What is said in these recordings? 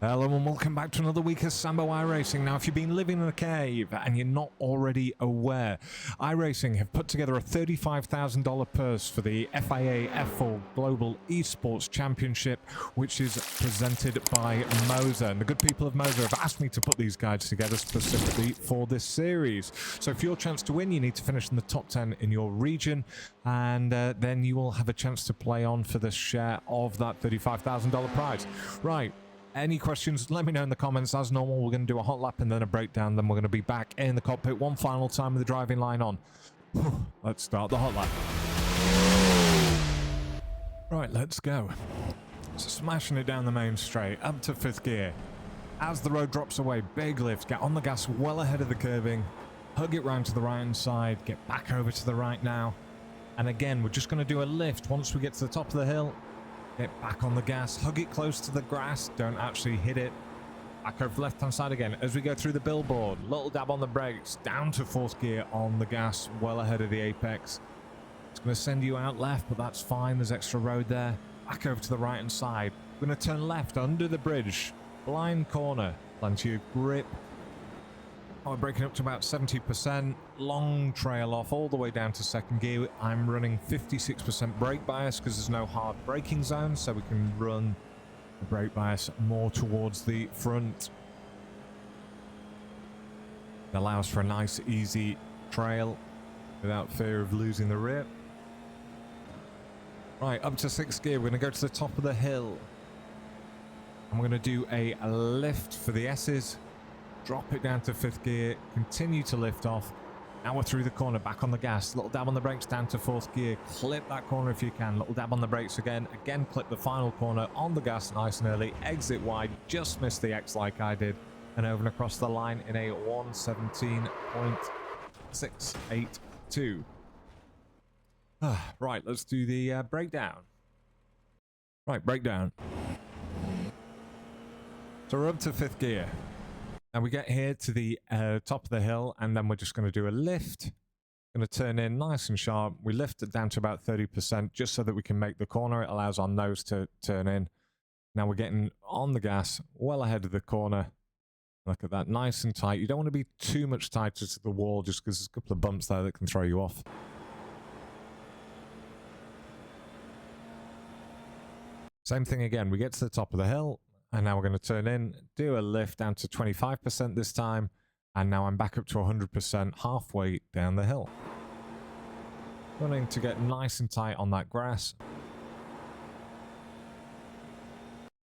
Hello and welcome back to another week of Sambo iRacing. Now, if you've been living in a cave and you're not already aware, iRacing have put together a $35,000 purse for the FIA F4 Global Esports Championship, which is presented by Moza. And the good people of Moza have asked me to put these guides together specifically for this series. So for your chance to win, you need to finish in the top 10 in your region, and then you will have a chance to play on for the share of that $35,000 prize. Right. Any questions, let me know in the comments. As normal, we're going to do a hot lap and then a breakdown. Then we're going to be back in the cockpit one final time with the driving line on. Let's start the hot lap. Right, let's go. So smashing it down the main straight, up to 5th gear. As the road drops away, big lift, get on the gas well ahead of the curbing. Hug it round to the right-hand side, get back over to the right now. And again, we're just going to do a lift once we get to the top of the hill. Get back on the gas, hug it close to the grass, don't actually hit it. Back over left hand side again as we go through the billboard. Little dab on the brakes, down to 4th gear on the gas, well ahead of the apex. It's going to send you out left, but that's fine, there's extra road there. Back over to the right hand side. We're going to turn left under the bridge, blind corner, plenty of grip. We're braking up to about 70%, long trail off all the way down to 2nd gear. I'm running 56% brake bias because there's no hard braking zone, so we can run the brake bias more towards the front. It allows for a nice easy trail without fear of losing the rear. Right, up to 6th gear, we're going to go to the top of the hill. I'm going to do a lift for the S's. Drop it down to 5th gear, continue to lift off. Now we're through the corner, back on the gas, little dab on the brakes down to 4th gear, clip that corner if you can, little dab on the brakes again clip the final corner on the gas nice and early, exit wide, just missed the X like I did, and over and across the line in a 1:17.682. Right, let's do the breakdown. Right, breakdown. So we're up to 5th gear. Now we get here to the top of the hill, and then we're just going to do a lift. Going to turn in nice and sharp. We lift it down to about 30% just so that we can make the corner. It allows our nose to turn in. Now we're getting on the gas, well ahead of the corner. Look at that, nice and tight. You don't want to be too much tighter to the wall just because there's a couple of bumps there that can throw you off. Same thing again. We get to the top of the hill. And now we're going to turn in, do a lift down to 25% this time. And now I'm back up to 100% halfway down the hill. Running to get nice and tight on that grass.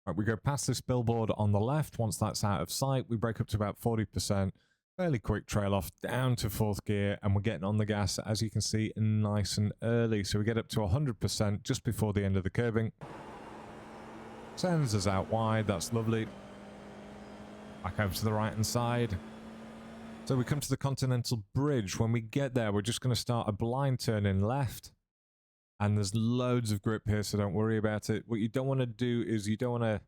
Right, we go past this billboard on the left. Once that's out of sight, we brake up to about 40%. Fairly quick trail off down to 4th gear. And we're getting on the gas, as you can see, nice and early. So we get up to 100% just before the end of the curbing. Sends us out wide, that's lovely. Back over to the right hand side. So we come to the Continental Bridge. When we get there, we're just going to start a blind turn in left. And there's loads of grip here, so don't worry about it. What you don't want to do is you don't want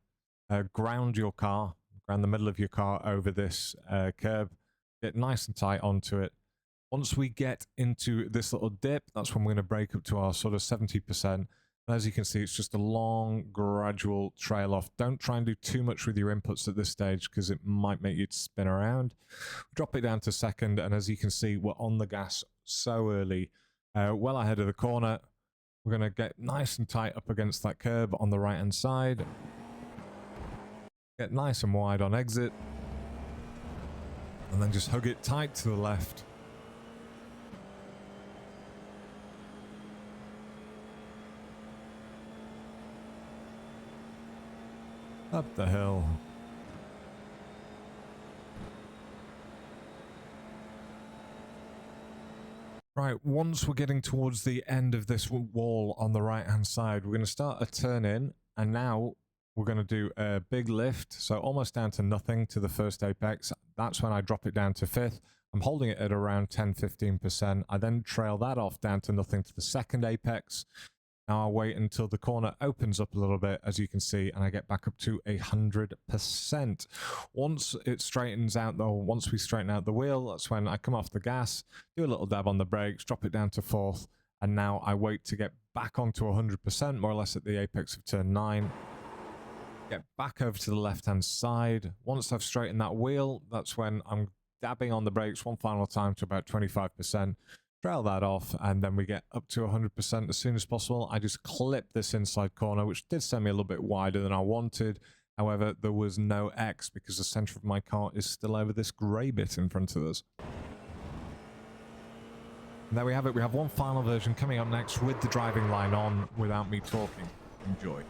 to ground your car, ground the middle of your car over this curb. Get nice and tight onto it. Once we get into this little dip, that's when we're going to brake up to our sort of 70%. As you can see, it's just a long, gradual trail off. Don't try and do too much with your inputs at this stage because it might make you spin around. Drop it down to 2nd, and as you can see, we're on the gas so early. Well ahead of the corner. We're going to get nice and tight up against that curb on the right-hand side. Get nice and wide on exit. And then just hug it tight to the left. Up the hill. Right, once we're getting towards the end of this wall on the right hand side, we're going to start a turn in, and now we're going to do a big lift, so almost down to nothing to the first apex. That's when I drop it down to 5th. I'm holding it at around 10-15%. I then trail that off down to nothing to the 2nd apex. Now I'll wait until the corner opens up a little bit, as you can see, and I get back up to 100%. Once it straightens out, though, once we straighten out the wheel, that's when I come off the gas, do a little dab on the brakes, drop it down to 4th, and now I wait to get back onto 100%, more or less at the apex of turn 9. get back over to the left-hand side. Once I've straightened that wheel, that's when I'm dabbing on the brakes one final time to about 25%, trail that off, and then we get up to 100% as soon as possible. I just clipped this inside corner, which did send me a little bit wider than I wanted. However, there was no X because the center of my car is still over this grey bit in front of us. And there we have it. We have one final version coming up next with the driving line on without me talking. Enjoy.